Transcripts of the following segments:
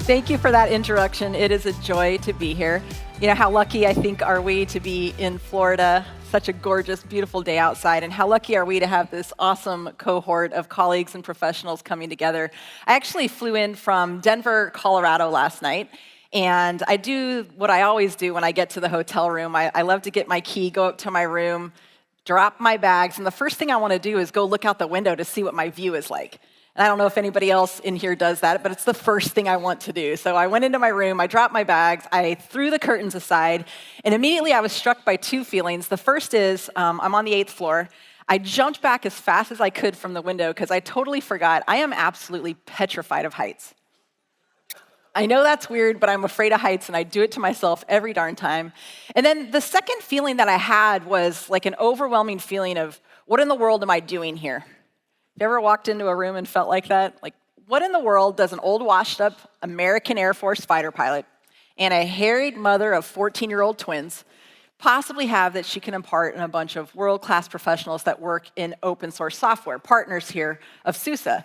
Thank you for that introduction. It is a joy to be here. You know, how lucky I think are we to be in Florida, such a gorgeous, beautiful day outside, and how lucky are we to have this awesome cohort of colleagues and professionals coming together. I actually flew in from Denver, Colorado last night, and I do what I always do when I get to the hotel room. I love to get my key, go up to my room, drop my bags, and the first thing I want to do is go look out the window to see what my view is like. And I don't know if anybody else in here does that, but it's the first thing I want to do. So I went into my room, I dropped my bags, I threw the curtains aside, and immediately I was struck by two feelings. The first is, I'm on the 8th floor. I jumped back as fast as I could from the window because I totally forgot. I am absolutely petrified of heights. I know that's weird, but I'm afraid of heights, and I do it to myself every darn time. And then the second feeling that I had was like an overwhelming feeling of, what in the world am I doing here? You ever walked into a room and felt like that? Like, what in the world does an old washed-up American Air Force fighter pilot and a harried mother of 14-year-old twins possibly have that she can impart in a bunch of world-class professionals that work in open source software, partners here of SUSE?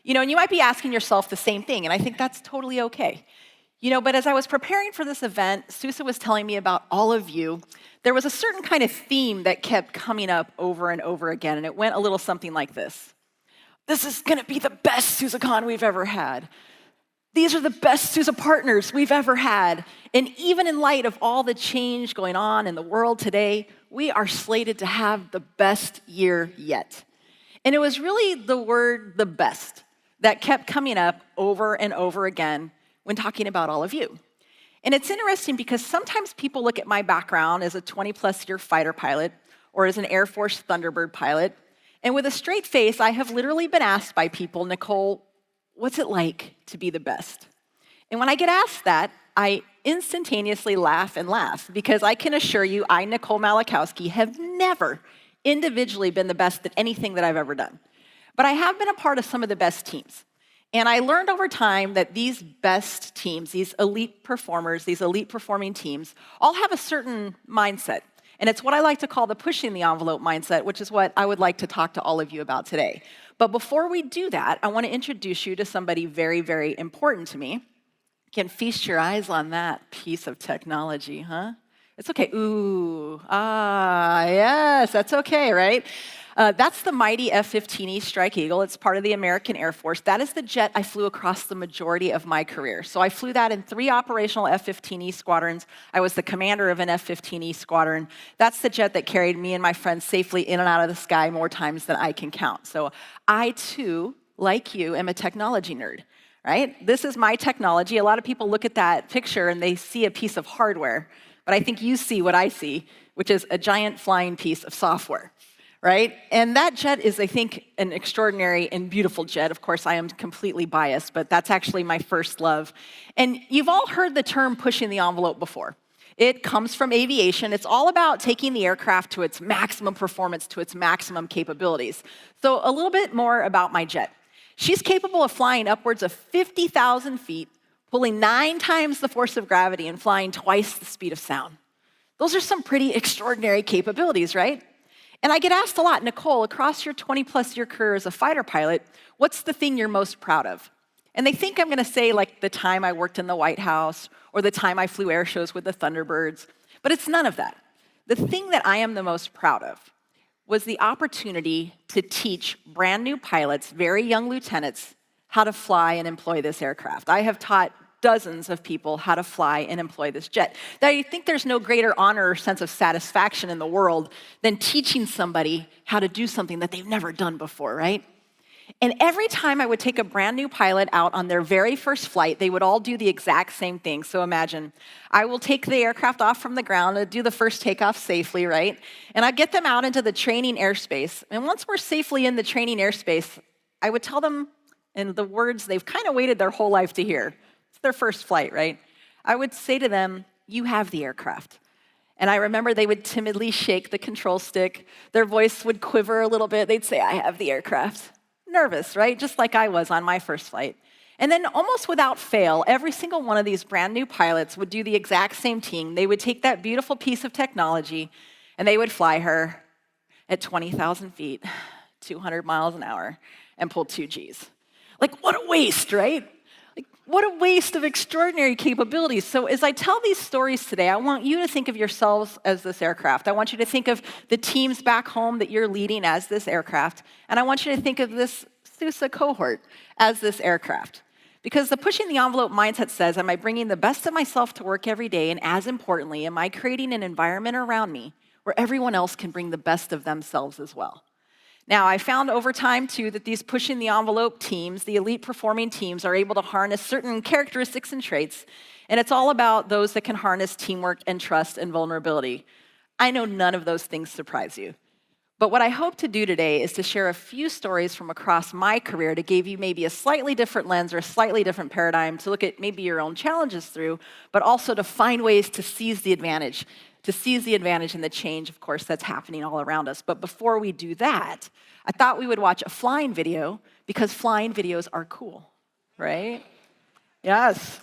You know, and you might be asking yourself the same thing, and I think that's totally okay. You know, but as I was preparing for this event, SUSE was telling me about all of you. There was a certain kind of theme that kept coming up over and over again, and it went a little something like this. This is going to be the best SUSECON we've ever had. These are the best SUSE partners we've ever had. And even in light of all the change going on in the world today, we are slated to have the best year yet. And it was really the word the best that kept coming up over and over again when talking about all of you. And it's interesting because sometimes people look at my background as a 20-plus year fighter pilot or as an Air Force Thunderbird pilot, and with a straight face, I have literally been asked by people, Nicole, what's it like to be the best? And when I get asked that, I instantaneously laugh because I can assure you, I, Nicole Malachowski, have never individually been the best at anything that I've ever done. But I have been a part of some of the best teams. And I learned over time that these best teams, these elite performers, these elite performing teams, all have a certain mindset. And it's what I like to call the pushing the envelope mindset, which is what I would like to talk to all of you about today. But before we do that, I want to introduce you to somebody very, very important to me. You can feast your eyes on that piece of technology, huh? It's okay. Ooh, yes, that's okay, right? That's the mighty F-15E Strike Eagle. It's part of the American Air Force. That is the jet I flew across the majority of my career. So I flew that in 3 operational F-15E squadrons. I was the commander of an F-15E squadron. That's the jet that carried me and my friends safely in and out of the sky more times than I can count. So I, too, like you, am a technology nerd, right? This is my technology. A lot of people look at that picture and they see a piece of hardware. But I think you see what I see, which is a giant flying piece of software. Right? And that jet is, I think, an extraordinary and beautiful jet. Of course, I am completely biased, but that's actually my first love. And you've all heard the term pushing the envelope before. It comes from aviation. It's all about taking the aircraft to its maximum performance, to its maximum capabilities. So a little bit more about my jet. She's capable of flying upwards of 50,000 feet, pulling 9 times the force of gravity and flying twice the speed of sound. Those are some pretty extraordinary capabilities, right? And I get asked a lot, Nicole, across your 20-plus year career as a fighter pilot, what's the thing you're most proud of? And they think I'm going to say, like, the time I worked in the White House or the time I flew air shows with the Thunderbirds, but it's none of that. The thing that I am the most proud of was the opportunity to teach brand new pilots, very young lieutenants, how to fly and employ this aircraft. I have taught dozens of people how to fly and employ this jet. Now, you think there's no greater honor or sense of satisfaction in the world than teaching somebody how to do something that they've never done before, right? And every time I would take a brand new pilot out on their very first flight, they would all do the exact same thing. So imagine, I will take the aircraft off from the ground and do the first takeoff safely, right? And I get them out into the training airspace. And once we're safely in the training airspace, I would tell them in the words they've kind of waited their whole life to hear. It's their first flight, right? I would say to them, you have the aircraft. And I remember they would timidly shake the control stick. Their voice would quiver a little bit. They'd say, I have the aircraft. Nervous, right? Just like I was on my first flight. And then almost without fail, every single one of these brand new pilots would do the exact same thing. They would take that beautiful piece of technology and they would fly her at 20,000 feet, 200 miles an hour, and pull 2 Gs. Like, what a waste, right? What a waste of extraordinary capabilities. So as I tell these stories today, I want you to think of yourselves as this aircraft. I want you to think of the teams back home that you're leading as this aircraft. And I want you to think of this SUSE cohort as this aircraft. Because the pushing the envelope mindset says, am I bringing the best of myself to work every day? And as importantly, am I creating an environment around me where everyone else can bring the best of themselves as well? Now, I found over time, too, that these pushing the envelope teams, the elite performing teams, are able to harness certain characteristics and traits, and it's all about those that can harness teamwork and trust and vulnerability. I know none of those things surprise you. But what I hope to do today is to share a few stories from across my career to give you maybe a slightly different lens or a slightly different paradigm to look at maybe your own challenges through, but also to find ways to seize the advantage and the change, of course, that's happening all around us. But before we do that, I thought we would watch a flying video because flying videos are cool, right? Yes.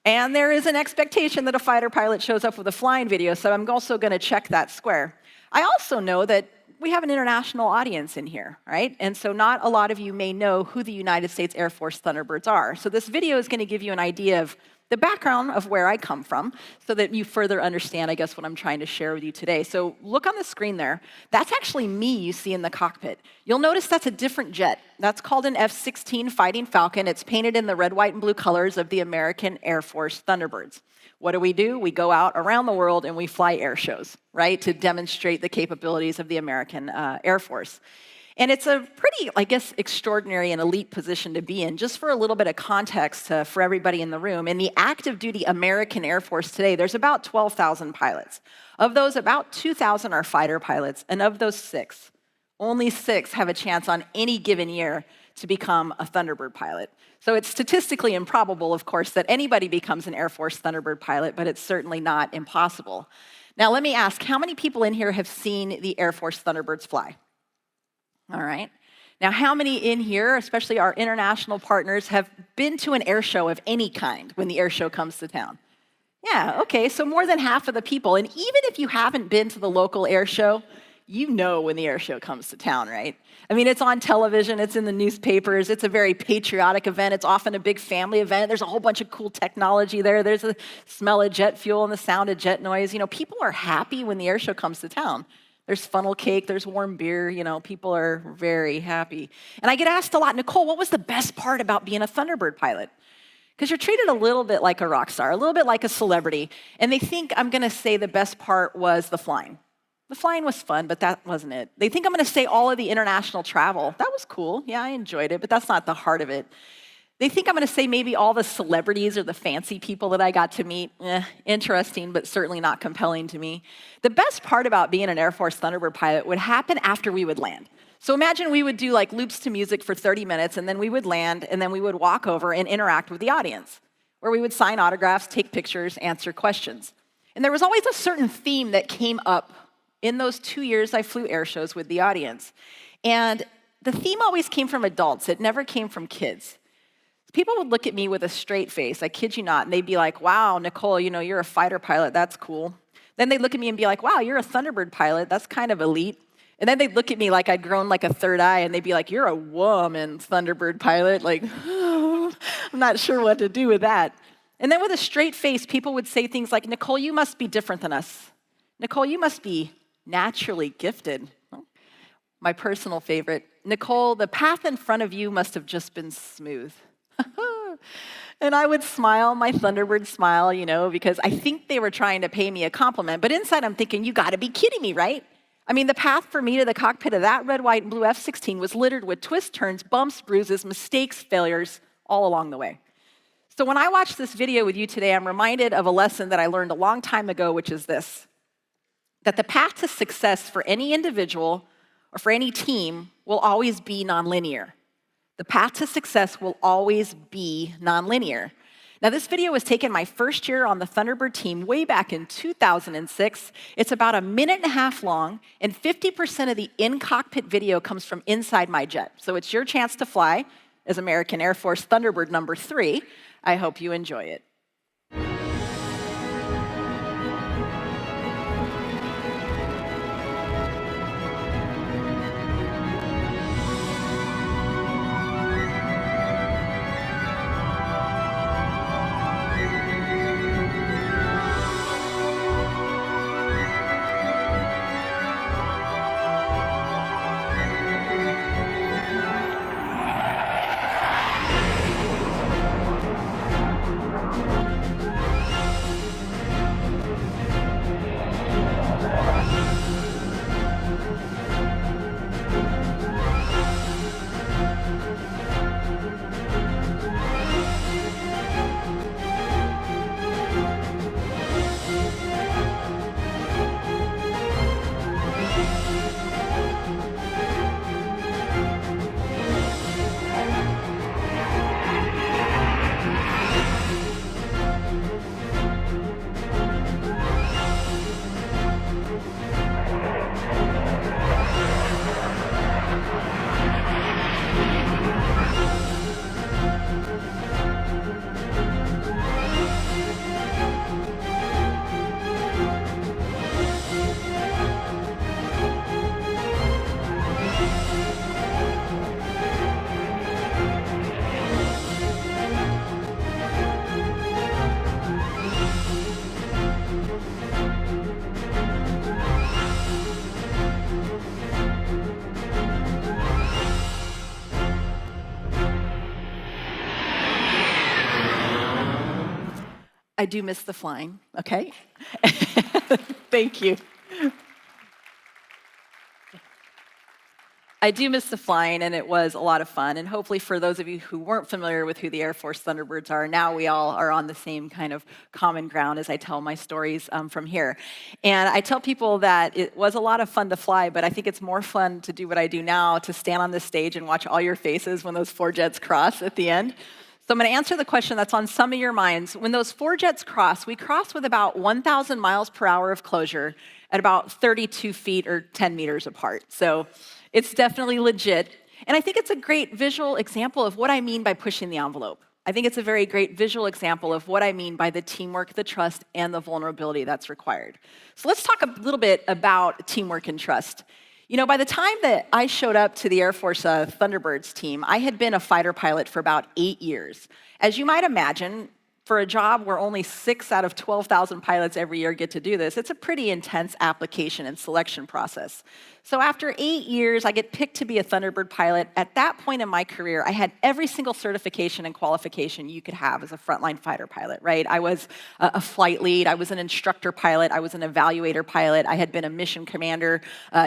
And there is an expectation that a fighter pilot shows up with a flying video, so I'm also going to check that square. I also know that we have an international audience in here, right? And so not a lot of you may know who the United States Air Force Thunderbirds are. So this video is going to give you an idea of the background of where I come from so that you further understand, I guess, what I'm trying to share with you today. So look on the screen there. That's actually me you see in the cockpit. You'll notice that's a different jet. That's called an F-16 Fighting Falcon. It's painted in the red, white, and blue colors of the American Air Force Thunderbirds. What do? We go out around the world and we fly air shows, right, to demonstrate the capabilities of the American Air Force. And it's a pretty, I guess, extraordinary and elite position to be in. Just for a little bit of context for everybody in the room, in the active duty American Air Force today, there's about 12,000 pilots. Of those, about 2,000 are fighter pilots. And of those only 6 have a chance on any given year to become a Thunderbird pilot. So it's statistically improbable, of course, that anybody becomes an Air Force Thunderbird pilot, but it's certainly not impossible. Now, let me ask, how many people in here have seen the Air Force Thunderbirds fly? All right. Now, how many in here, especially our international partners, have been to an air show of any kind when the air show comes to town? Yeah, okay, so more than half of the people. And even if you haven't been to the local air show, you know when the air show comes to town, right? I mean, it's on television, it's in the newspapers, it's a very patriotic event, it's often a big family event, there's a whole bunch of cool technology there, there's the smell of jet fuel and the sound of jet noise. You know, people are happy when the air show comes to town. There's funnel cake, there's warm beer, you know, people are very happy. And I get asked a lot, Nicole, what was the best part about being a Thunderbird pilot? Because you're treated a little bit like a rock star, a little bit like a celebrity. And they think I'm going to say the best part was the flying. The flying was fun, but that wasn't it. They think I'm going to say all of the international travel. That was cool. Yeah, I enjoyed it, but that's not the heart of it. They think I'm going to say maybe all the celebrities or the fancy people that I got to meet. Interesting, but certainly not compelling to me. The best part about being an Air Force Thunderbird pilot would happen after we would land. So imagine we would do like loops to music for 30 minutes, and then we would land, and then we would walk over and interact with the audience, where we would sign autographs, take pictures, answer questions. And there was always a certain theme that came up in those 2 years I flew air shows with the audience. And the theme always came from adults. It never came from kids. People would look at me with a straight face, I kid you not, and they'd be like, wow, Nicole, you know, you're a fighter pilot, that's cool. Then they'd look at me and be like, wow, you're a Thunderbird pilot, that's kind of elite. And then they'd look at me like I'd grown like a third eye, and they'd be like, you're a woman Thunderbird pilot. Like, oh, I'm not sure what to do with that. And then with a straight face, people would say things like, Nicole, you must be different than us. Nicole, you must be naturally gifted. My personal favorite, Nicole, the path in front of you must have just been smooth. And I would smile, my Thunderbird smile, you know, because I think they were trying to pay me a compliment. But inside I'm thinking, you got to be kidding me, right? I mean, the path for me to the cockpit of that red, white, and blue F-16 was littered with twists, turns, bumps, bruises, mistakes, failures, all along the way. So when I watch this video with you today, I'm reminded of a lesson that I learned a long time ago, which is this, that the path to success for any individual or for any team will always be nonlinear. The path to success will always be nonlinear. Now, this video was taken my first year on the Thunderbird team way back in 2006. It's about a minute and a half long, and 50% of the in-cockpit video comes from inside my jet. So it's your chance to fly as American Air Force Thunderbird number 3. I hope you enjoy it. I do miss the flying, okay? Thank you. I do miss the flying, and it was a lot of fun. And hopefully for those of you who weren't familiar with who the Air Force Thunderbirds are, now we all are on the same kind of common ground as I tell my stories from here. And I tell people that it was a lot of fun to fly, but I think it's more fun to do what I do now, to stand on this stage and watch all your faces when those 4 jets cross at the end. So I'm going to answer the question that's on some of your minds. When those 4 jets cross, we cross with about 1,000 miles per hour of closure at about 32 feet or 10 meters apart. So it's definitely legit. And I think it's a great visual example of what I mean by pushing the envelope. I think it's a very great visual example of what I mean by the teamwork, the trust, and the vulnerability that's required. So let's talk a little bit about teamwork and trust. You know, by the time that I showed up to the Air Force Thunderbirds team, I had been a fighter pilot for about 8 years. As you might imagine, for a job where only 6 out of 12,000 pilots every year get to do this, it's a pretty intense application and selection process. So after 8 years, I get picked to be a Thunderbird pilot. At that point in my career, I had every single certification and qualification you could have as a frontline fighter pilot, right? I was a flight lead, I was an instructor pilot, I was an evaluator pilot, I had been a mission commander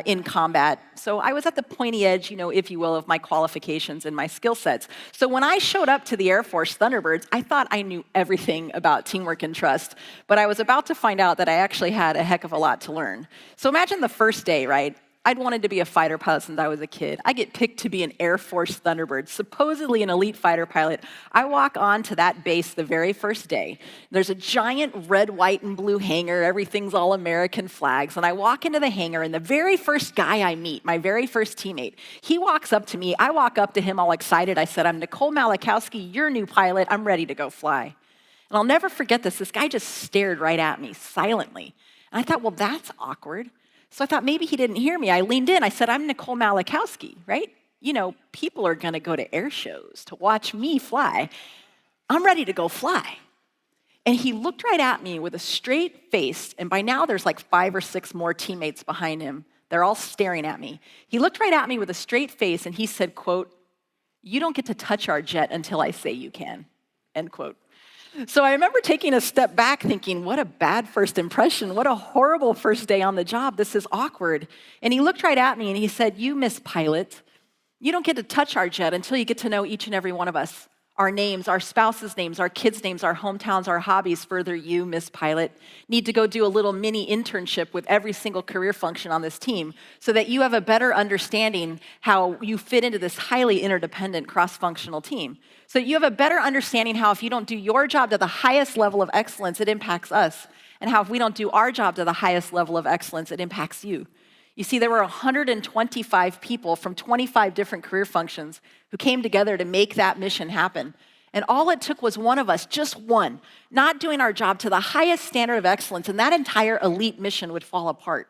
in combat. So I was at the pointy edge, you know, if you will, of my qualifications and my skill sets. So when I showed up to the Air Force Thunderbirds, I thought I knew everything about teamwork and trust, but I was about to find out that I actually had a heck of a lot to learn. So imagine the first day, right? I'd wanted to be a fighter pilot since I was a kid. I get picked to be an Air Force Thunderbird, supposedly an elite fighter pilot. I walk on to that base the very first day. There's a giant red, white, and blue hangar. Everything's all American flags. And I walk into the hangar, and the very first guy I meet, my very first teammate, he walks up to me. I walk up to him all excited. I said, "I'm Nicole Malachowski, your new pilot. I'm ready to go fly." And I'll never forget this. This guy just stared right at me silently. And I thought, well, that's awkward. So I thought maybe he didn't hear me. I leaned in. I said, "I'm Nicole Malachowski, right? You know, people are going to go to air shows to watch me fly. I'm ready to go fly." And he looked right at me with a straight face. And by now, there's like 5 or 6 more teammates behind him. They're all staring at me. He looked right at me with a straight face, and he said, quote, "You don't get to touch our jet until I say you can," end quote. So I remember taking a step back thinking, what a bad first impression. What a horrible first day on the job. This is awkward. And he looked right at me and he said, "You, Miss Pilot, you don't get to touch our jet until you get to know each and every one of us. Our names, our spouses' names, our kids' names, our hometowns, our hobbies. Further, you, Miss Pilot, need to go do a little mini internship with every single career function on this team so that you have a better understanding how you fit into this highly interdependent cross-functional team. So you have a better understanding how if you don't do your job to the highest level of excellence, it impacts us. And how if we don't do our job to the highest level of excellence, it impacts you." You see, there were 125 people from 25 different career functions who came together to make that mission happen. And all it took was one of us, just one, not doing our job to the highest standard of excellence, and that entire elite mission would fall apart.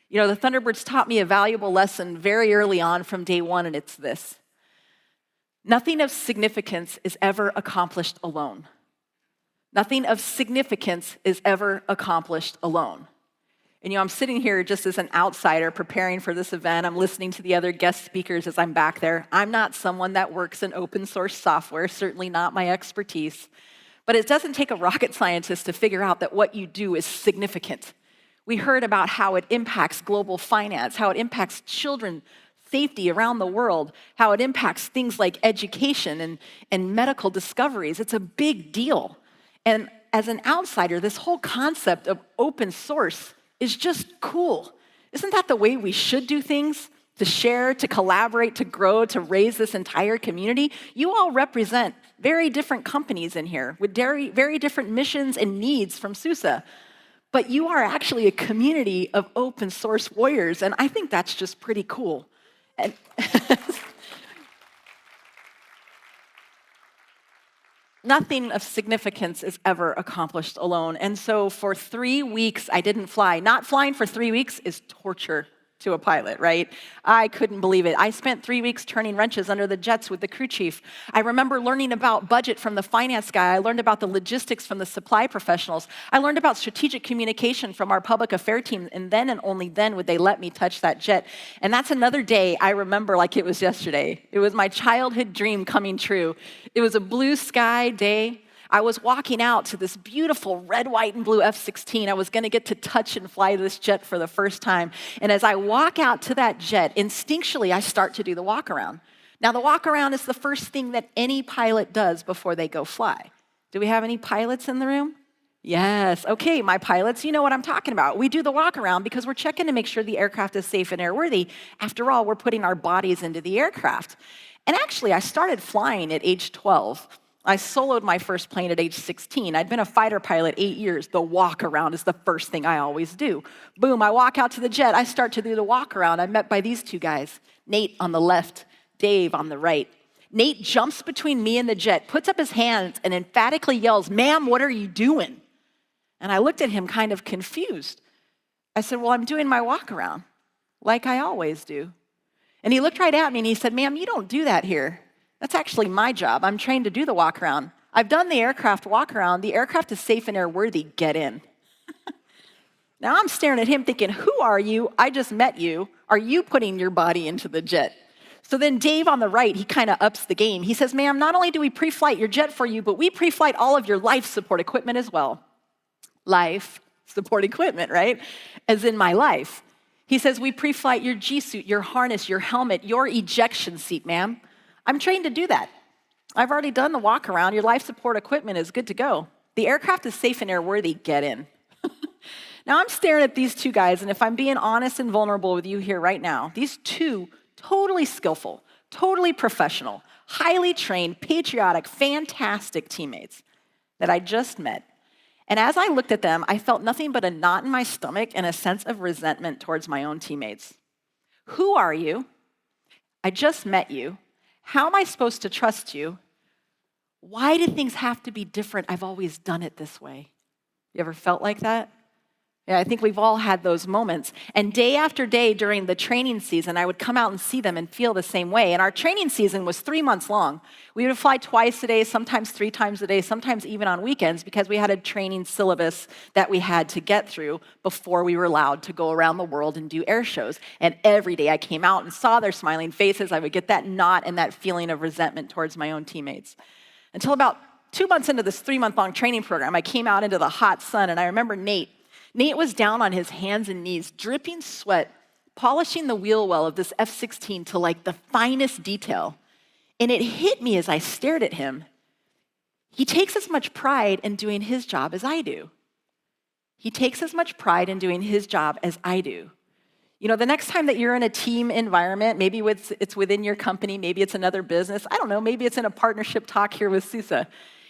You know, the Thunderbirds taught me a valuable lesson very early on from day one, and it's this. Nothing of significance is ever accomplished alone. Nothing of significance is ever accomplished alone. And you know, I'm sitting here just as an outsider preparing for this event. I'm listening to the other guest speakers as I'm back there. I'm not someone that works in open source software, certainly not my expertise. But it doesn't take a rocket scientist to figure out that what you do is significant. We heard about how it impacts global finance, how it impacts children's safety around the world, how it impacts things like education and medical discoveries. It's a big deal. And as an outsider, this whole concept of open source is just cool. Isn't that the way we should do things? To share, to collaborate, to grow, to raise this entire community? You all represent very different companies in here with very different missions and needs from SUSE. But you are actually a community of open source warriors, and I think that's just pretty cool. And nothing of significance is ever accomplished alone. And so for 3 weeks, I didn't fly. Not flying for 3 weeks is torture to a pilot, right? I couldn't believe it. I spent 3 weeks turning wrenches under the jets with the crew chief. I remember learning about budget from the finance guy. I learned about the logistics from the supply professionals. I learned about strategic communication from our public affairs team, and then and only then would they let me touch that jet. And that's another day I remember like it was yesterday. It was my childhood dream coming true. It was a blue sky day. I was walking out to this beautiful red, white, and blue F-16. I was going to get to touch and fly this jet for the first time. And as I walk out to that jet, instinctually, I start to do the walk around. Now, the walk around is the first thing that any pilot does before they go fly. Do we have any pilots in the room? Yes. Okay, my pilots, you know what I'm talking about. We do the walk around because we're checking to make sure the aircraft is safe and airworthy. After all, we're putting our bodies into the aircraft. And actually, I started flying at age 12. I soloed my first plane at age 16. I'd been a fighter pilot 8 years. The walk around is the first thing I always do. Boom, I walk out to the jet. I start to do the walk around. I'm met by these two guys, Nate on the left, Dave on the right. Nate jumps between me and the jet, puts up his hands, and emphatically yells, "Ma'am, what are you doing?" And I looked at him kind of confused. I said, "Well, I'm doing my walk around, like I always do." And he looked right at me and he said, "Ma'am, you don't do that here. That's actually my job. I'm trained to do the walk around. I've done the aircraft walk around. The aircraft is safe and airworthy. Get in." Now I'm staring at him thinking, who are you? I just met you. Are you putting your body into the jet? So then Dave on the right, he kind of ups the game. He says, "Ma'am, not only do we pre-flight your jet for you, but we pre-flight all of your life support equipment as well." Life support equipment, right? As in my life. He says, "We pre-flight your G-suit, your harness, your helmet, your ejection seat, ma'am. I'm trained to do that. I've already done the walk around. Your life support equipment is good to go. The aircraft is safe and airworthy. Get in." Now I'm staring at these two guys, and if I'm being honest and vulnerable with you here right now, these two totally skillful, totally professional, highly trained, patriotic, fantastic teammates that I just met. And as I looked at them, I felt nothing but a knot in my stomach and a sense of resentment towards my own teammates. Who are you? I just met you. How am I supposed to trust you? Why do things have to be different? I've always done it this way. You ever felt like that? Yeah, I think we've all had those moments. And day after day during the training season, I would come out and see them and feel the same way. And our training season was 3 months long. We would fly twice a day, sometimes 3 times a day, sometimes even on weekends, because we had a training syllabus that we had to get through before we were allowed to go around the world and do air shows. And every day I came out and saw their smiling faces. I would get that knot and that feeling of resentment towards my own teammates. Until about 2 months into this 3-month-long training program, I came out into the hot sun, and I remember Nate was down on his hands and knees, dripping sweat, polishing the wheel well of this F-16 to like the finest detail. And it hit me as I stared at him. He takes as much pride in doing his job as I do. He takes as much pride in doing his job as I do. You know, the next time that you're in a team environment, maybe it's within your company, maybe it's another business, I don't know, maybe it's in a partnership talk here with SUSE,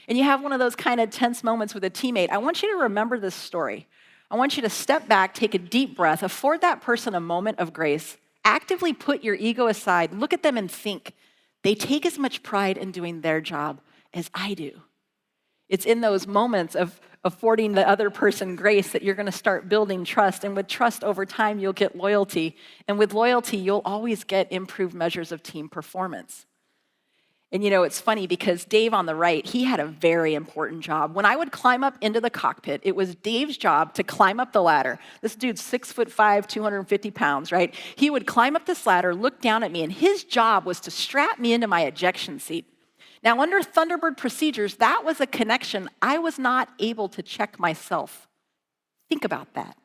and you have one of those kind of tense moments with a teammate, I want you to remember this story. I want you to step back, take a deep breath, afford that person a moment of grace, actively put your ego aside, look at them and think, they take as much pride in doing their job as I do. It's in those moments of affording the other person grace that you're going to start building trust. And with trust over time, you'll get loyalty. And with loyalty, you'll always get improved measures of team performance. And you know, it's funny because Dave on the right, he had a very important job. When I would climb up into the cockpit, it was Dave's job to climb up the ladder. This dude's 6'5", 250 pounds, right? He would climb up this ladder, look down at me, and his job was to strap me into my ejection seat. Now, under Thunderbird procedures, that was a connection I was not able to check myself. Think about that.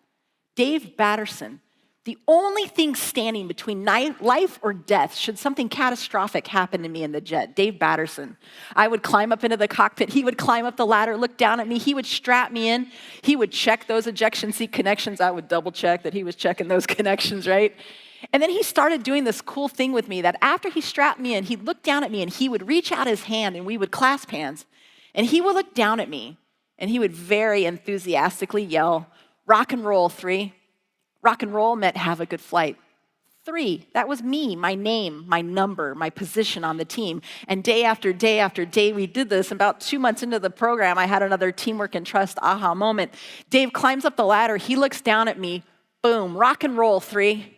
Dave Batterson, the only thing standing between life or death should something catastrophic happen to me in the jet, Dave Batterson. I would climb up into the cockpit. He would climb up the ladder, look down at me. He would strap me in. He would check those ejection seat connections. I would double check that he was checking those connections, right? And then he started doing this cool thing with me that after he strapped me in, he'd look down at me and he would reach out his hand and we would clasp hands. And he would look down at me and he would very enthusiastically yell, "Rock and roll, 3. Rock and roll meant have a good flight. 3, that was me, my name, my number, my position on the team. And day after day after day, we did this. About 2 months into the program, I had another teamwork and trust aha moment. Dave climbs up the ladder. He looks down at me. Boom, rock and roll, 3.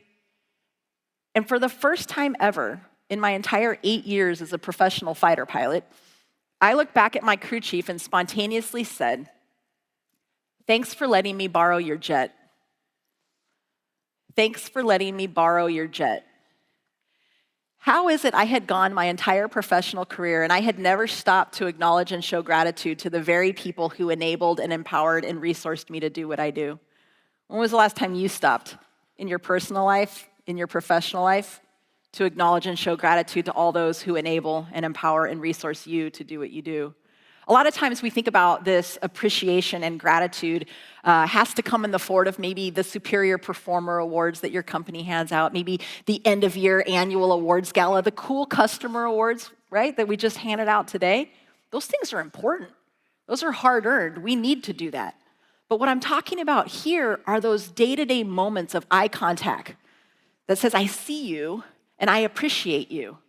And for the first time ever in my entire 8 years as a professional fighter pilot, I looked back at my crew chief and spontaneously said, "Thanks for letting me borrow your jet. Thanks for letting me borrow your jet." How is it I had gone my entire professional career and I had never stopped to acknowledge and show gratitude to the very people who enabled and empowered and resourced me to do what I do? When was the last time you stopped in your personal life, in your professional life, to acknowledge and show gratitude to all those who enable and empower and resource you to do what you do? A lot of times we think about this appreciation and gratitude has to come in the form of maybe the Superior Performer Awards that your company hands out, maybe the end-of-year annual awards gala, the cool customer awards, right, that we just handed out today. Those things are important. Those are hard-earned. We need to do that. But what I'm talking about here are those day-to-day moments of eye contact that says, I see you and I appreciate you.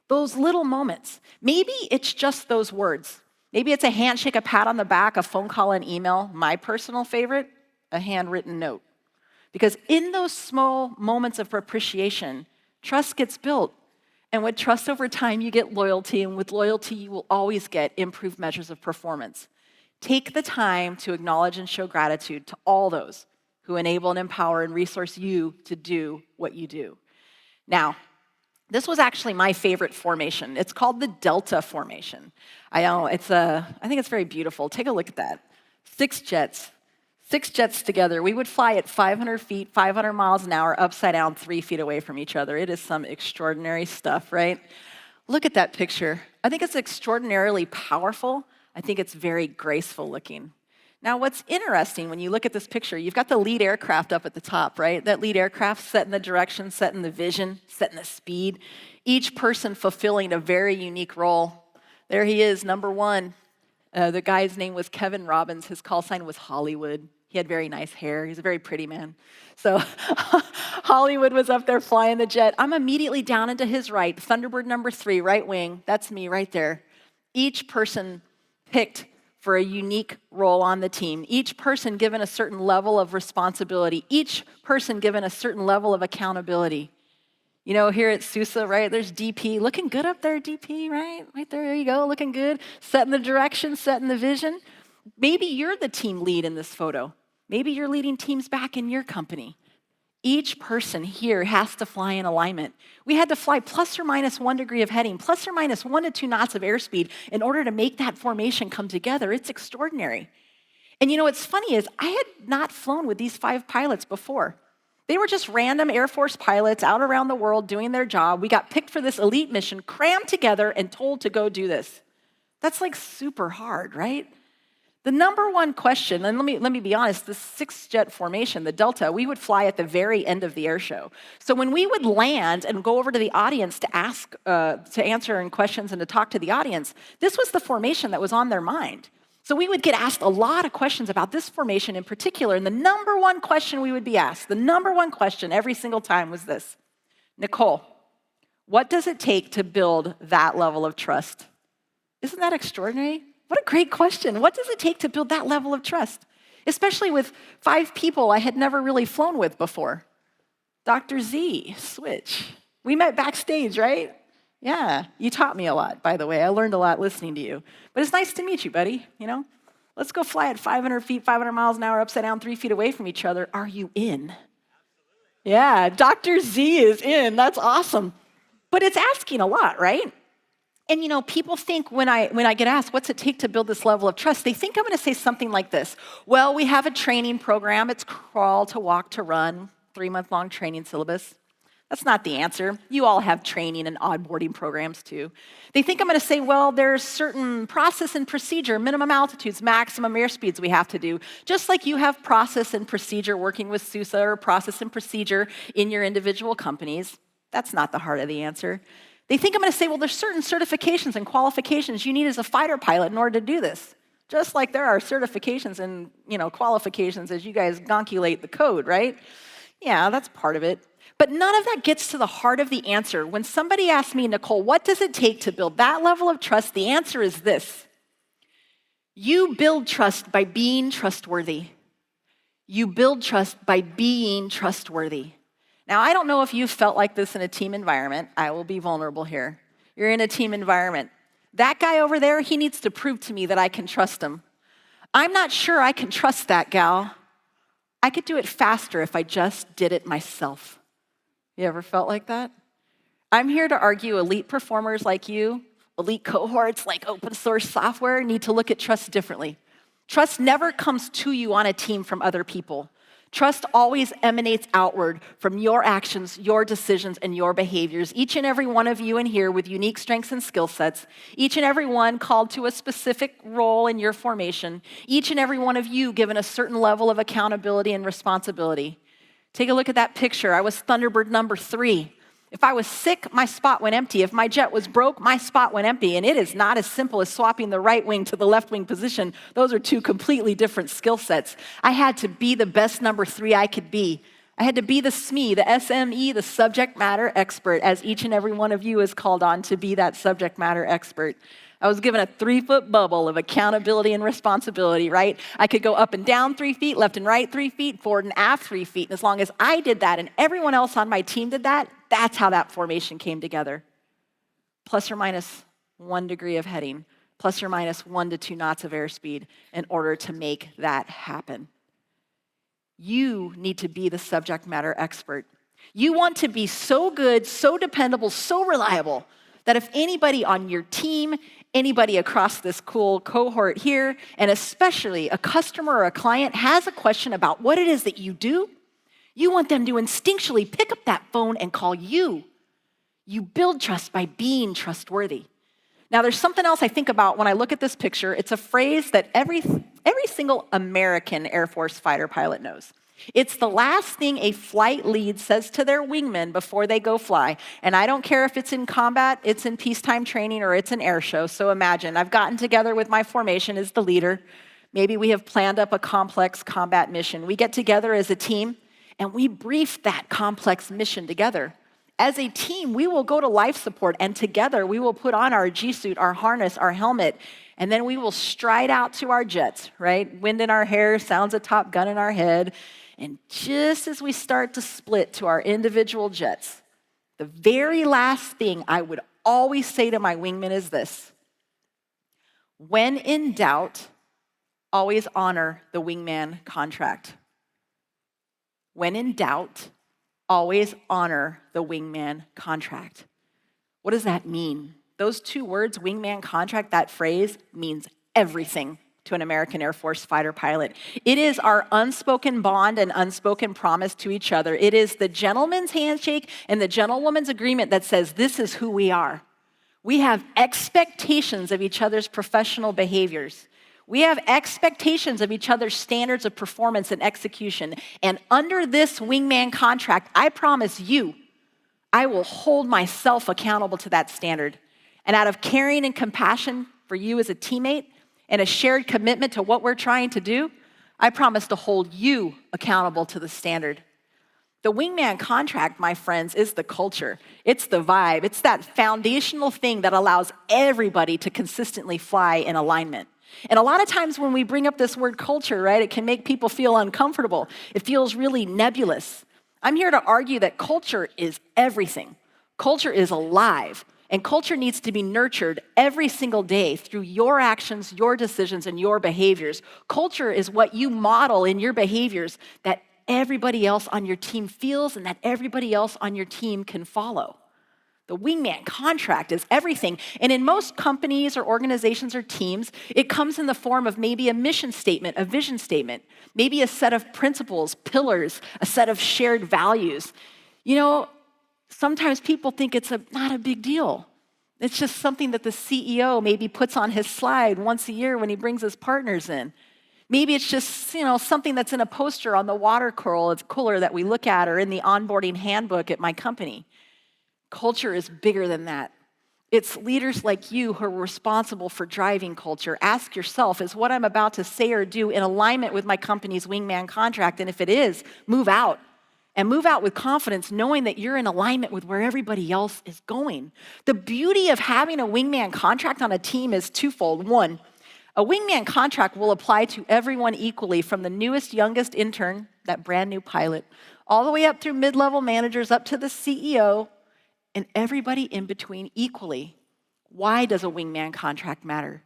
Those little moments. Maybe it's just those words. Maybe it's a handshake, a pat on the back, a phone call, an email. My personal favorite, a handwritten note. Because in those small moments of appreciation, trust gets built. And with trust over time, you get loyalty. And with loyalty, you will always get improved measures of performance. Take the time to acknowledge and show gratitude to all those who enable and empower and resource you to do what you do. Now, this was actually my favorite formation. It's called the Delta formation. I know, I think it's very beautiful. Take a look at that. 6 jets together. We would fly at 500 feet, 500 miles an hour, upside down, 3 feet away from each other. It is some extraordinary stuff, right? Look at that picture. I think it's extraordinarily powerful. I think it's very graceful looking. Now, what's interesting when you look at this picture, you've got the lead aircraft up at the top, right? That lead aircraft setting the direction, setting the vision, setting the speed. Each person fulfilling a very unique role. There he is, number 1. The guy's name was Kevin Robbins. His call sign was Hollywood. He had very nice hair. He's a very pretty man. So Hollywood was up there flying the jet. I'm immediately down into his right. Thunderbird number 3, right wing. That's me right there. Each person picked for a unique role on the team. Each person given a certain level of responsibility. Each person given a certain level of accountability. You know, here at SUSE, right, there's DP. Looking good up there, DP, right? Right there you go, looking good. Setting the direction, setting the vision. Maybe you're the team lead in this photo. Maybe you're leading teams back in your company. Each person here has to fly in alignment. We had to fly plus or minus 1 degree of heading, plus or minus 1 to 2 knots of airspeed in order to make that formation come together. It's extraordinary. And you know what's funny is I had not flown with these 5 pilots before. They were just random Air Force pilots out around the world doing their job. We got picked for this elite mission, crammed together, and told to go do this. That's like super hard, right? The number one question, and let me be honest, the 6-jet formation, the Delta, we would fly at the very end of the air show. So when we would land and go over to the audience to answer questions and to talk to the audience, this was the formation that was on their mind. So we would get asked a lot of questions about this formation in particular, and the number one question we would be asked, the number one question every single time was this: Nicole, what does it take to build that level of trust? Isn't that extraordinary? What a great question. What does it take to build that level of trust? Especially with 5 people I had never really flown with before. Dr. Z, switch. We met backstage, right? Yeah, you taught me a lot, by the way. I learned a lot listening to you. But it's nice to meet you, buddy, you know? Let's go fly at 500 feet, 500 miles an hour, upside down, 3 feet away from each other. Are you in? Absolutely. Yeah, Dr. Z is in. That's awesome. But it's asking a lot, right? And you know, people think when I get asked, what's it take to build this level of trust? They think I'm going to say something like this. Well, we have a training program. It's crawl to walk to run, 3-month-long training syllabus. That's not the answer. You all have training and onboarding programs too. They think I'm going to say, well, there's certain process and procedure, minimum altitudes, maximum airspeeds we have to do. Just like you have process and procedure working with SUSE or process and procedure in your individual companies. That's not the heart of the answer. They think I'm going to say, well, there's certain certifications and qualifications you need as a fighter pilot in order to do this. Just like there are certifications and, qualifications as you guys gonkulate the code, right? Yeah, that's part of it. But none of that gets to the heart of the answer. When somebody asks me, Nicole, what does it take to build that level of trust? The answer is this. You build trust by being trustworthy. You build trust by being trustworthy. Now, I don't know if you've felt like this in a team environment. I will be vulnerable here. You're in a team environment. That guy over there, he needs to prove to me that I can trust him. I'm not sure I can trust that gal. I could do it faster if I just did it myself. You ever felt like that? I'm here to argue elite performers like you, elite cohorts like open source software need to look at trust differently. Trust never comes to you on a team from other people. Trust always emanates outward from your actions, your decisions, and your behaviors. Each and every one of you in here with unique strengths and skill sets, each and every one called to a specific role in your formation, each and every one of you given a certain level of accountability and responsibility. Take a look at that picture. I was Thunderbird number 3. If I was sick, my spot went empty. If my jet was broke, my spot went empty. And it is not as simple as swapping the right wing to the left wing position. Those are two completely different skill sets. I had to be the best number 3 I could be. I had to be the SME, the SME, the subject matter expert, as each and every one of you is called on to be that subject matter expert. I was given a 3-foot bubble of accountability and responsibility, right? I could go up and down 3 feet, left and right 3 feet, forward and aft 3 feet. And as long as I did that and everyone else on my team did that, that's how that formation came together. Plus or minus 1 degree of heading, plus or minus 1 to 2 knots of airspeed in order to make that happen. You need to be the subject matter expert. You want to be so good, so dependable, so reliable that if anybody on your team, anybody across this cool cohort here, and especially a customer or a client has a question about what it is that you do, you want them to instinctually pick up that phone and call you. You build trust by being trustworthy. Now, there's something else I think about when I look at this picture. It's a phrase that every single American Air Force fighter pilot knows. It's the last thing a flight lead says to their wingmen before they go fly. And I don't care if it's in combat, it's in peacetime training, or it's an air show. So imagine, I've gotten together with my formation as the leader. Maybe we have planned up a complex combat mission. We get together as a team, and we brief that complex mission together. As a team, we will go to life support, and together we will put on our G-suit, our harness, our helmet, and then we will stride out to our jets, right? Wind in our hair, sounds of Top Gun in our head. And just as we start to split to our individual jets, the very last thing I would always say to my wingmen is this: when in doubt, always honor the wingman contract. When in doubt, always honor the wingman contract. What does that mean? Those 2 words, wingman contract, that phrase means everything to an American Air Force fighter pilot. It is our unspoken bond and unspoken promise to each other. It is the gentleman's handshake and the gentlewoman's agreement that says this is who we are. We have expectations of each other's professional behaviors. We have expectations of each other's standards of performance and execution. And under this wingman contract, I promise you, I will hold myself accountable to that standard. And out of caring and compassion for you as a teammate and a shared commitment to what we're trying to do, I promise to hold you accountable to the standard. The wingman contract, my friends, is the culture. It's the vibe. It's that foundational thing that allows everybody to consistently fly in alignment. And a lot of times when we bring up this word culture, right, it can make people feel uncomfortable. It feels really nebulous. I'm here to argue that culture is everything. Culture is alive. And culture needs to be nurtured every single day through your actions, your decisions, and your behaviors. Culture is what you model in your behaviors that everybody else on your team feels and that everybody else on your team can follow. The wingman contract is everything. And in most companies or organizations or teams, it comes in the form of maybe a mission statement, a vision statement, maybe a set of principles, pillars, a set of shared values. You know, sometimes people think it's not a big deal. It's just something that the CEO maybe puts on his slide once a year when he brings his partners in. Maybe it's just, something that's in a poster on the water cooler that we look at or in the onboarding handbook at my company. Culture is bigger than that. It's leaders like you who are responsible for driving culture. Ask yourself, is what I'm about to say or do in alignment with my company's wingman contract? And if it is, move out. And move out with confidence, knowing that you're in alignment with where everybody else is going. The beauty of having a wingman contract on a team is twofold. One, a wingman contract will apply to everyone equally, from the newest, youngest intern, that brand new pilot, all the way up through mid-level managers, up to the CEO, and everybody in between equally. Why does a wingman contract matter?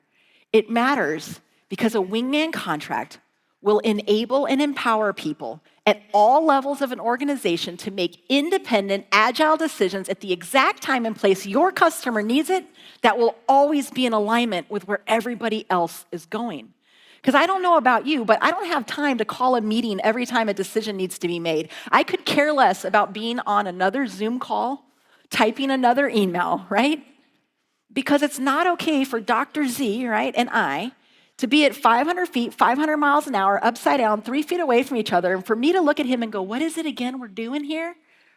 It matters because a wingman contract will enable and empower people at all levels of an organization to make independent, agile decisions at the exact time and place your customer needs it that will always be in alignment with where everybody else is going. Because I don't know about you, but I don't have time to call a meeting every time a decision needs to be made. I could care less about being on another Zoom call, typing another email, right? Because it's not okay for Dr. Z, right, and I to be at 500 feet, 500 miles an hour, upside down, 3 feet away from each other, and for me to look at him and go, what is it again we're doing here,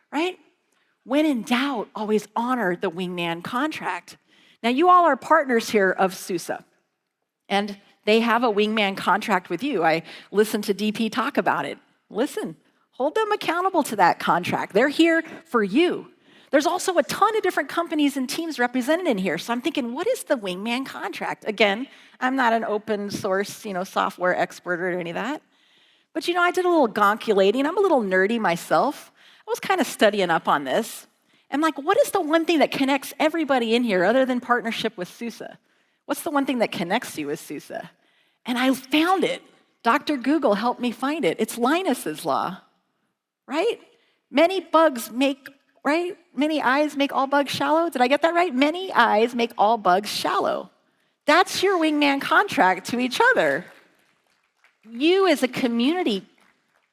right? When in doubt, always honor the wingman contract. Now, you all are partners here of SUSE, and they have a wingman contract with you. I listened to DP talk about it. Listen, hold them accountable to that contract. They're here for you. There's also a ton of different companies and teams represented in here. So I'm thinking, what is the wingman contract? Again, I'm not an open source, software expert or any of that. But I did a little gonculating. I'm a little nerdy myself. I was kind of studying up on this. And what is the one thing that connects everybody in here other than partnership with SUSE? What's the one thing that connects you with SUSE? And I found it. Dr. Google helped me find it. It's Linus's law, right? Many eyes make all bugs shallow. Did I get that right? Many eyes make all bugs shallow. That's your wingman contract to each other. You as a community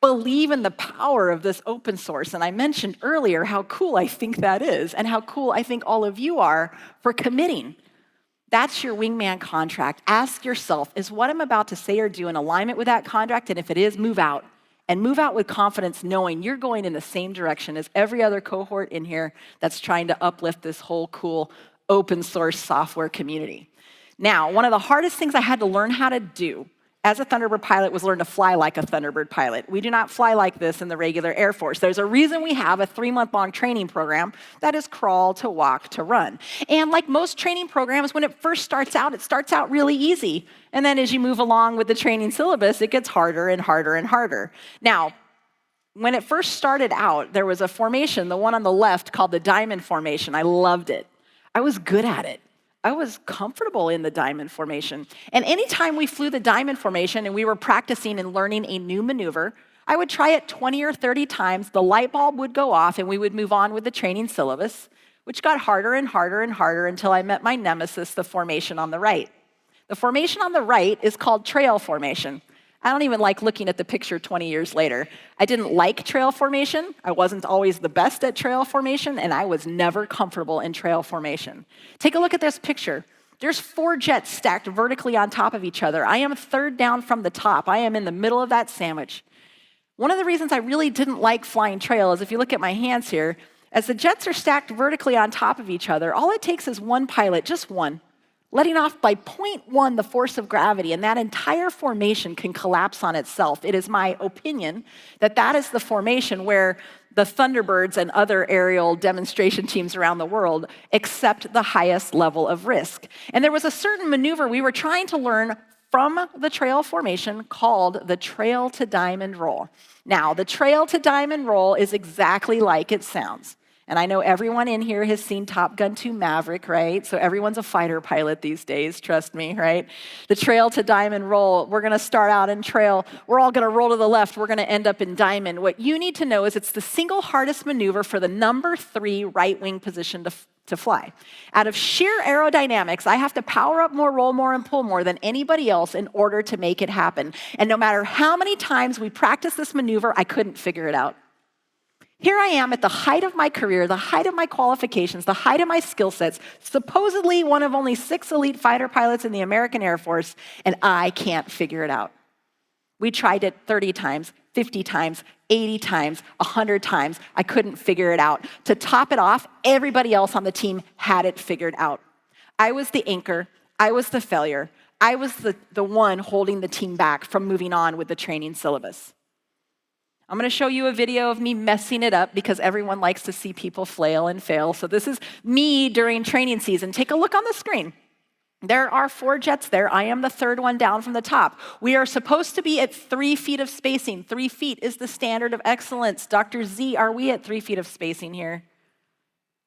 believe in the power of this open source. And I mentioned earlier how cool I think that is and how cool I think all of you are for committing. That's your wingman contract. Ask yourself, is what I'm about to say or do in alignment with that contract? And if it is, move out. And move out with confidence, knowing you're going in the same direction as every other cohort in here that's trying to uplift this whole cool open source software community. Now, one of the hardest things I had to learn how to do as a Thunderbird pilot was learn to fly like a Thunderbird pilot. We do not fly like this in the regular Air Force. There's a reason we have a 3-month-long training program that is crawl to walk to run. And like most training programs, when it starts out really easy. And then as you move along with the training syllabus, it gets harder and harder and harder. Now, when it first started out, there was a formation, the one on the left, called the diamond formation. I loved it. I was good at it. I was comfortable in the diamond formation. And anytime we flew the diamond formation and we were practicing and learning a new maneuver, I would try it 20 or 30 times, the light bulb would go off, and we would move on with the training syllabus, which got harder and harder and harder until I met my nemesis, the formation on the right. The formation on the right is called trail formation. I don't even like looking at the picture 20 years later. I didn't like trail formation. I wasn't always the best at trail formation, and I was never comfortable in trail formation. Take a look at this picture. There's 4 jets stacked vertically on top of each other. I am third down from the top. I am in the middle of that sandwich. One of the reasons I really didn't like flying trail is if you look at my hands here, as the jets are stacked vertically on top of each other, all it takes is one pilot, just one, letting off by 0.1 the force of gravity, and that entire formation can collapse on itself. It is my opinion that that is the formation where the Thunderbirds and other aerial demonstration teams around the world accept the highest level of risk. And there was a certain maneuver we were trying to learn from the trail formation called the trail to diamond roll. Now, the trail to diamond roll is exactly like it sounds. And I know everyone in here has seen Top Gun 2 Maverick, right? So everyone's a fighter pilot these days, trust me, right? The trail to diamond roll, we're going to start out in trail. We're all going to roll to the left. We're going to end up in diamond. What you need to know is it's the single hardest maneuver for the number 3 right wing position to fly. Out of sheer aerodynamics, I have to power up more, roll more, and pull more than anybody else in order to make it happen. And no matter how many times we practice this maneuver, I couldn't figure it out. Here I am at the height of my career, the height of my qualifications, the height of my skill sets, supposedly one of only 6 elite fighter pilots in the American Air Force, and I can't figure it out. We tried it 30 times, 50 times, 80 times, 100 times. I couldn't figure it out. To top it off, everybody else on the team had it figured out. I was the anchor. I was the failure. I was the one holding the team back from moving on with the training syllabus. I'm going to show you a video of me messing it up because everyone likes to see people flail and fail. So this is me during training season. Take a look on the screen. There are 4 jets there. I am the 3rd one down from the top. We are supposed to be at 3 feet of spacing. 3 feet is the standard of excellence. Dr. Z, are we at 3 feet of spacing here?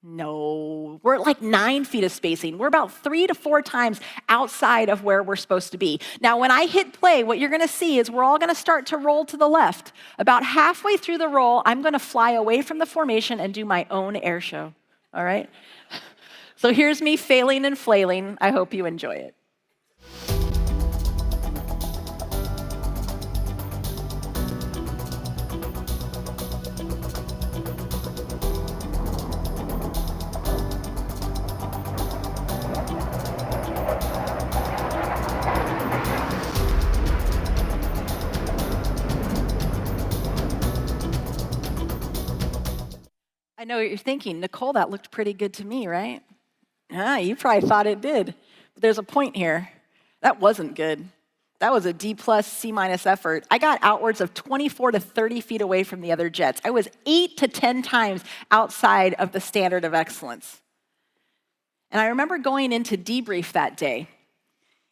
No, we're like 9 feet of spacing. We're about 3 to 4 times outside of where we're supposed to be. Now, when I hit play, what you're gonna see is we're all gonna start to roll to the left. About halfway through the roll, I'm gonna fly away from the formation and do my own air show, all right? So here's me failing and flailing. I hope you enjoy it. I know what you're thinking. Nicole, that looked pretty good to me, right? You probably thought it did. But there's a point here. That wasn't good. That was a D+, C- effort. I got outwards of 24 to 30 feet away from the other jets. I was 8 to 10 times outside of the standard of excellence. And I remember going into debrief that day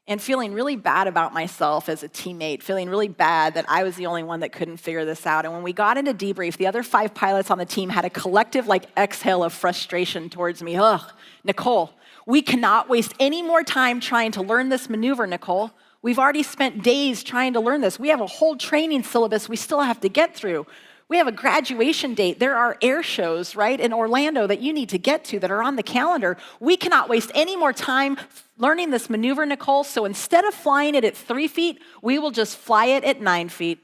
and feeling really bad about myself as a teammate, feeling really bad that I was the only one that couldn't figure this out. And when we got into debrief, the other 5 pilots on the team had a collective exhale of frustration towards me. Ugh, Nicole, we cannot waste any more time trying to learn this maneuver, Nicole. We've already spent days trying to learn this. We have a whole training syllabus we still have to get through. We have a graduation date. There are air shows, right, in Orlando that you need to get to that are on the calendar. We cannot waste any more time learning this maneuver, Nicole, so instead of flying it at 3 feet, we will just fly it at 9 feet.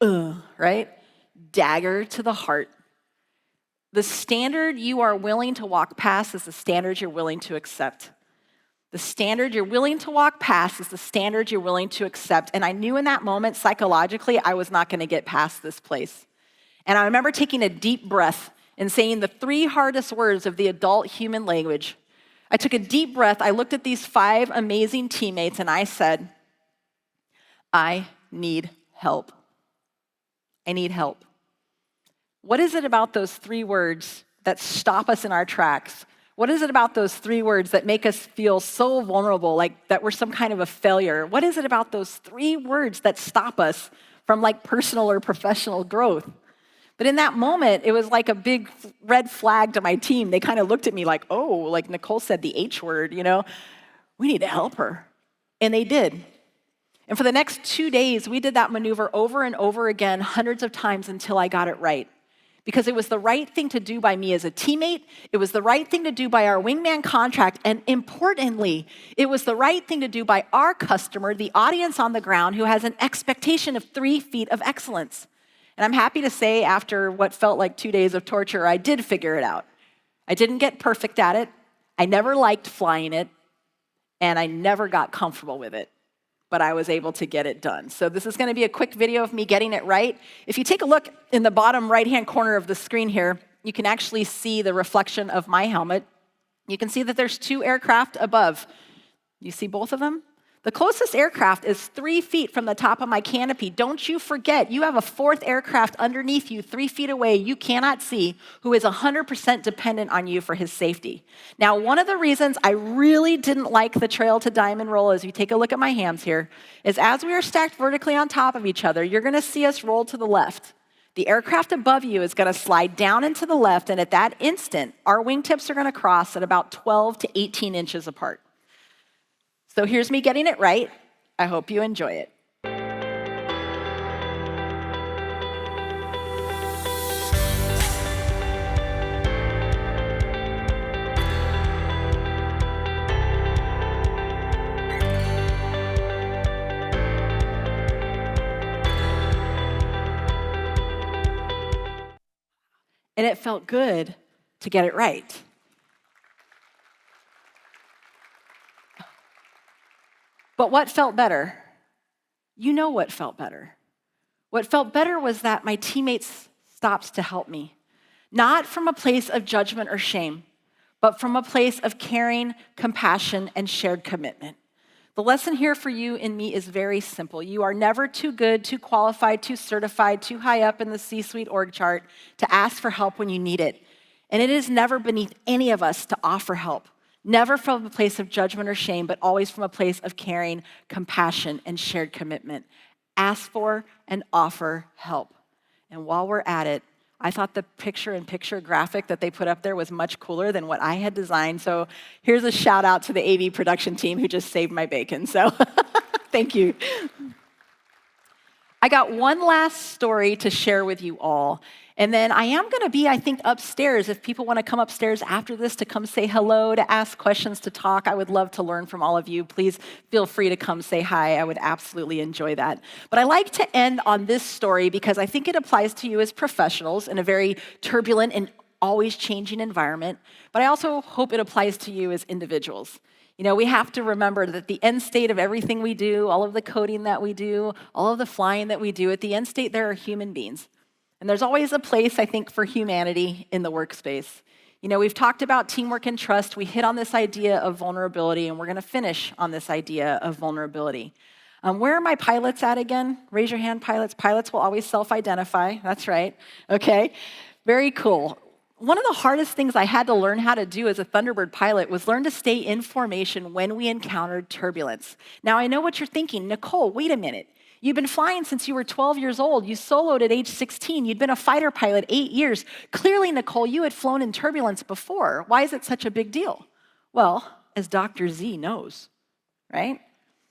Right? Dagger to the heart. The standard you are willing to walk past is the standard you're willing to accept. The standard you're willing to walk past is the standard you're willing to accept. And I knew in that moment, psychologically, I was not going to get past this place. And I remember taking a deep breath and saying the 3 hardest words of the adult human language. I took a deep breath, I looked at these 5 amazing teammates, and I said, I need help. I need help. What is it about those 3 words that stop us in our tracks? What is it about those 3 words that make us feel so vulnerable, like that we're some kind of a failure? What is it about those 3 words that stop us from personal or professional growth? But in that moment, it was like a big red flag to my team. They kind of looked at me like, oh, like Nicole said the H word, we need to help her. And they did. And for the next 2 days, we did that maneuver over and over again, hundreds of times until I got it right. Because it was the right thing to do by me as a teammate, it was the right thing to do by our wingman contract, and importantly, it was the right thing to do by our customer, the audience on the ground, who has an expectation of 3 feet of excellence. And I'm happy to say, after what felt like 2 days of torture, I did figure it out. I didn't get perfect at it, I never liked flying it, and I never got comfortable with it. But I was able to get it done. So this is going to be a quick video of me getting it right. If you take a look in the bottom right-hand corner of the screen here, you can actually see the reflection of my helmet. You can see that there's 2 aircraft above. You see both of them? The closest aircraft is 3 feet from the top of my canopy. Don't you forget, you have a 4th aircraft underneath you, 3 feet away, you cannot see, who is 100% dependent on you for his safety. Now, one of the reasons I really didn't like the trail to diamond roll, as you take a look at my hands here, is as we are stacked vertically on top of each other, you're gonna see us roll to the left. The aircraft above you is gonna slide down into the left, and at that instant, our wingtips are gonna cross at about 12 to 18 inches apart. So here's me getting it right. I hope you enjoy it. And it felt good to get it right. But what felt better? You know what felt better. What felt better was that my teammates stopped to help me. Not from a place of judgment or shame, but from a place of caring, compassion, and shared commitment. The lesson here for you and me is very simple. You are never too good, too qualified, too certified, too high up in the C-suite org chart to ask for help when you need it. And it is never beneath any of us to offer help. Never from a place of judgment or shame, but always from a place of caring, compassion, and shared commitment. Ask for and offer help. And while we're at it, I thought the picture-in-picture graphic that they put up there was much cooler than what I had designed. So here's a shout out to the AV production team who just saved my bacon. So thank you. I got one last story to share with you all. And then I am going to be, I think, upstairs. If people want to come upstairs after this to come say hello, to ask questions, to talk, I would love to learn from all of you. Please feel free to come say hi. I would absolutely enjoy that. But I like to end on this story because I think it applies to you as professionals in a very turbulent and always changing environment. But I also hope it applies to you as individuals. You know, we have to remember that the end state of everything we do, all of the coding that we do, all of the flying that we do, at the end state, there are human beings. And there's always a place, I think, for humanity in the workspace. You know, we've talked about teamwork and trust. We hit on this idea of vulnerability, and we're going to finish on this idea of vulnerability. Where are my pilots at again? Raise your hand, pilots. Pilots will always self-identify. That's right. Okay. Very cool. One of the hardest things I had to learn how to do as a Thunderbird pilot was learn to stay in formation when we encountered turbulence. Now, I know what you're thinking. Nicole, wait a minute. You've been flying since you were 12 years old. You soloed at age 16. You'd been a fighter pilot 8 years. Clearly, Nicole, you had flown in turbulence before. Why is it such a big deal? Well, as Dr. Z knows, right?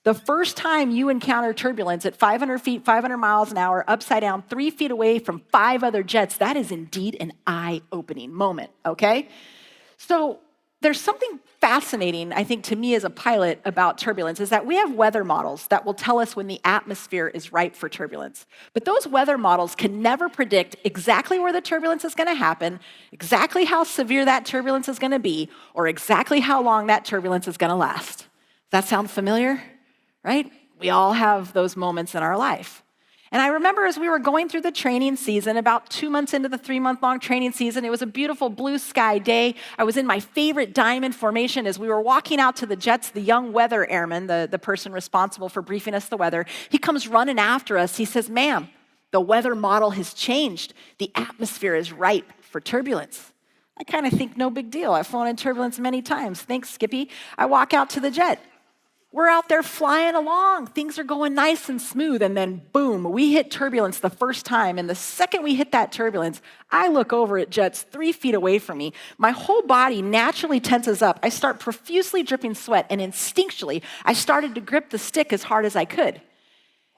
The first time you encounter turbulence at 500 feet, 500 miles an hour, upside down, 3 feet away from 5 other jets, that is indeed an eye-opening moment, okay? So there's something fascinating, I think, to me as a pilot about turbulence is that we have weather models that will tell us when the atmosphere is ripe for turbulence. But those weather models can never predict exactly where the turbulence is going to happen, exactly how severe that turbulence is going to be, or exactly how long that turbulence is going to last. Does that sound familiar? Right? We all have those moments in our life. And I remember as we were going through the training season, about 2 months into the 3-month-long training season, it was a beautiful blue sky day. I was in my favorite diamond formation as we were walking out to the jets, the young weather airman, the person responsible for briefing us the weather. He comes running after us. He says, "Ma'am, the weather model has changed. The atmosphere is ripe for turbulence." I kind of think no big deal. I've flown in turbulence many times. Thanks, Skippy. I walk out to the jet. We're out there flying along. Things are going nice and smooth. And then boom, we hit turbulence the first time. And the second we hit that turbulence, I look over at jets 3 feet away from me. My whole body naturally tenses up. I start profusely dripping sweat. And instinctually, I started to grip the stick as hard as I could.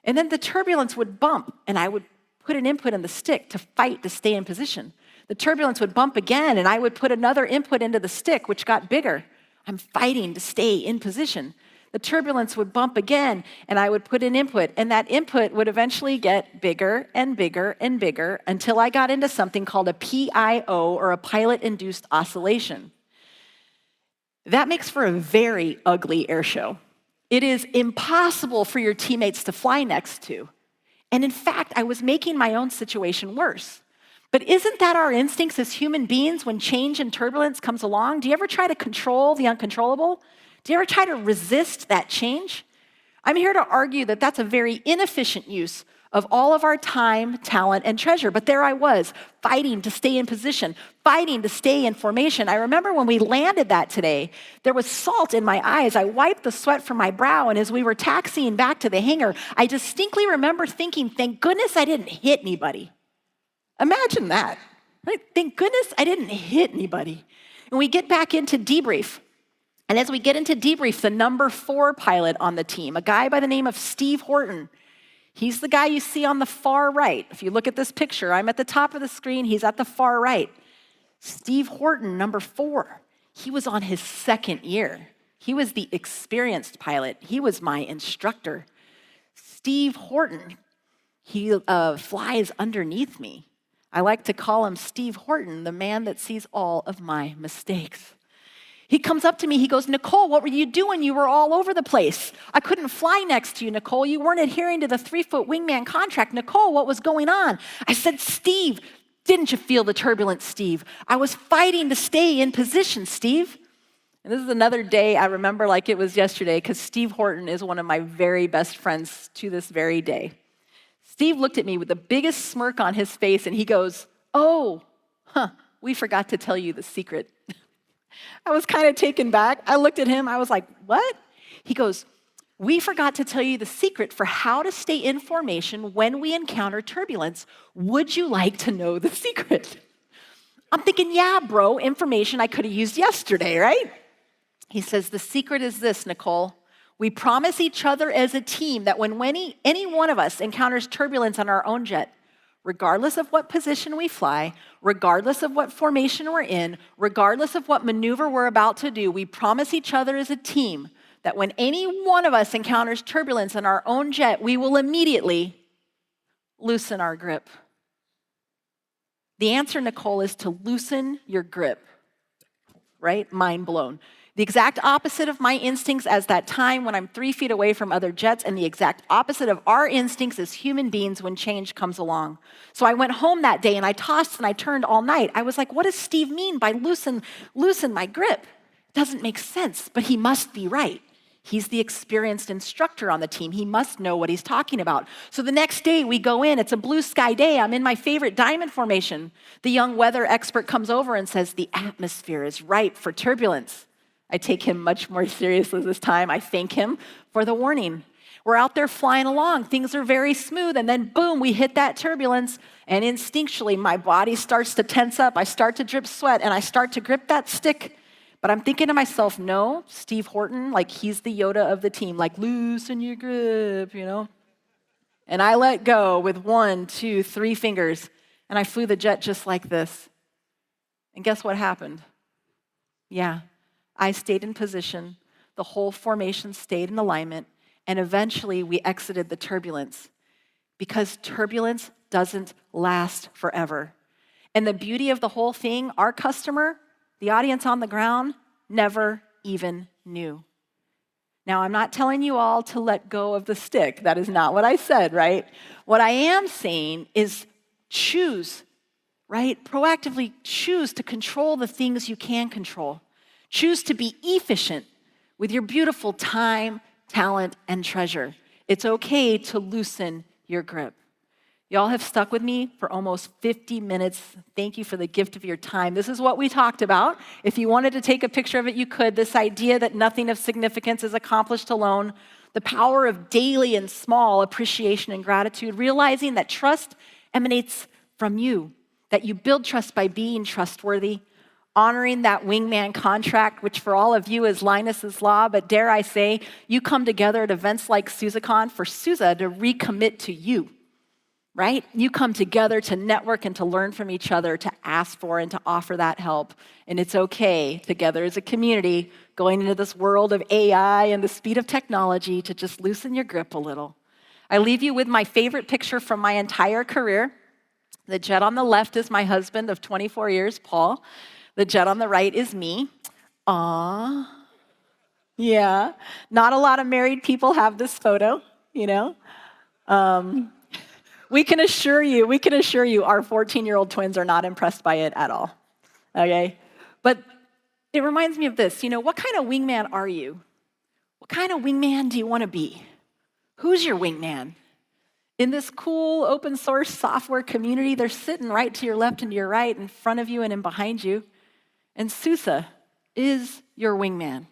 And then the turbulence would bump. And I would put an input in the stick to fight to stay in position. The turbulence would bump again. And I would put another input into the stick, which got bigger. I'm fighting to stay in position. The turbulence would bump again, and I would put an input, and that input would eventually get bigger and bigger and bigger until I got into something called a PIO, or a pilot-induced oscillation. That makes for a very ugly air show. It is impossible for your teammates to fly next to. And in fact, I was making my own situation worse. But isn't that our instincts as human beings when change and turbulence comes along? Do you ever try to control the uncontrollable? Do you ever try to resist that change? I'm here to argue that that's a very inefficient use of all of our time, talent, and treasure. But there I was, fighting to stay in position, fighting to stay in formation. I remember when we landed that today, there was salt in my eyes. I wiped the sweat from my brow, and as we were taxiing back to the hangar, I distinctly remember thinking, thank goodness I didn't hit anybody. Imagine that, right? Thank goodness I didn't hit anybody. And we get back into debrief. And as we get into debrief, the number 4 pilot on the team, a guy by the name of Steve Horton, he's the guy you see on the far right. If you look at this picture, I'm at the top of the screen, he's at the far right. Steve Horton, number 4, he was on his 2nd year. He was the experienced pilot. He was my instructor. Steve Horton, he flies underneath me. I like to call him Steve Horton, the man that sees all of my mistakes. He comes up to me, he goes, "Nicole, what were you doing? You were all over the place. I couldn't fly next to you, Nicole. You weren't adhering to the 3-foot wingman contract. Nicole, what was going on?" I said, "Steve, didn't you feel the turbulence, Steve? I was fighting to stay in position, Steve." And this is another day I remember like it was yesterday because Steve Horton is one of my very best friends to this very day. Steve looked at me with the biggest smirk on his face and he goes, we forgot to tell you the secret." I was kind of taken back. I looked at him. I was like, "What?" He goes, We forgot to tell you the secret for how to stay in formation when we encounter turbulence. Would you like to know the secret? I'm thinking, yeah, bro, information I could have used yesterday, right? He says, the secret is this, Nicole. We promise each other as a team that when any one of us encounters turbulence on our own jet, regardless of what position we fly, regardless of what formation we're in, regardless of what maneuver we're about to do, we promise each other as a team that when any one of us encounters turbulence in our own jet, we will immediately loosen our grip. The answer, Nicole, is to loosen your grip, right? Mind blown. The exact opposite of my instincts as that time when I'm 3 feet away from other jets, and the exact opposite of our instincts as human beings when change comes along. So I went home that day and I tossed and I turned all night. I was like, what does Steve mean by loosen my grip? It doesn't make sense, but he must be right. He's the experienced instructor on the team. He must know what he's talking about. So the next day we go in, it's a blue sky day. I'm in my favorite diamond formation. The young weather expert comes over and says, the atmosphere is ripe for turbulence. I take him much more seriously this time. I thank him for the warning. We're out there flying along. Things are very smooth. And then boom, we hit that turbulence. And instinctually, my body starts to tense up. I start to drip sweat and I start to grip that stick. But I'm thinking to myself, no, Steve Horton, like he's the Yoda of the team, like loosen your grip, you know? And I let go with 1, 2, 3 fingers. And I flew the jet just like this. And guess what happened? Yeah. I stayed in position, the whole formation stayed in alignment, and eventually we exited the turbulence because turbulence doesn't last forever. And the beauty of the whole thing, our customer, the audience on the ground, never even knew. Now, I'm not telling you all to let go of the stick. That is not what I said, right? What I am saying is choose, right? Proactively choose to control the things you can control. Choose to be efficient with your beautiful time, talent, and treasure. It's okay to loosen your grip. Y'all have stuck with me for almost 50 minutes. Thank you for the gift of your time. This is what we talked about. If you wanted to take a picture of it, you could. This idea that nothing of significance is accomplished alone. The power of daily and small appreciation and gratitude. Realizing that trust emanates from you. That you build trust by being trustworthy. Honoring that wingman contract, which for all of you is Linus's Law, but dare I say, you come together at events like SUSECON for SUSE to recommit to you, right? You come together to network and to learn from each other, to ask for and to offer that help. And it's okay, together as a community, going into this world of AI and the speed of technology, to just loosen your grip a little. I leave you with my favorite picture from my entire career. The jet on the left is my husband of 24 years, Paul. The jet on the right is me. Aww. Yeah. Not a lot of married people have this photo, you know. We can assure you, our 14-year-old twins are not impressed by it at all, okay? But it reminds me of this, you know, what kind of wingman are you? What kind of wingman do you want to be? Who's your wingman? In this cool open source software community, they're sitting right to your left and to your right, in front of you and in behind you. And SUSE is your wingman.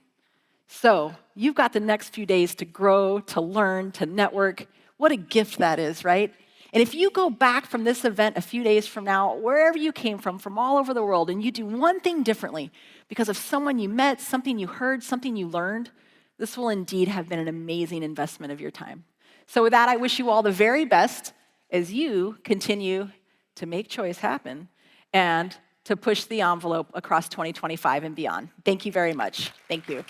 So you've got the next few days to grow, to learn, to network. What a gift that is, right? And if you go back from this event a few days from now, wherever you came from all over the world, and you do one thing differently because of someone you met, something you heard, something you learned, this will indeed have been an amazing investment of your time. So with that, I wish you all the very best as you continue to make choice happen and to push the envelope across 2025 and beyond. Thank you very much. Thank you.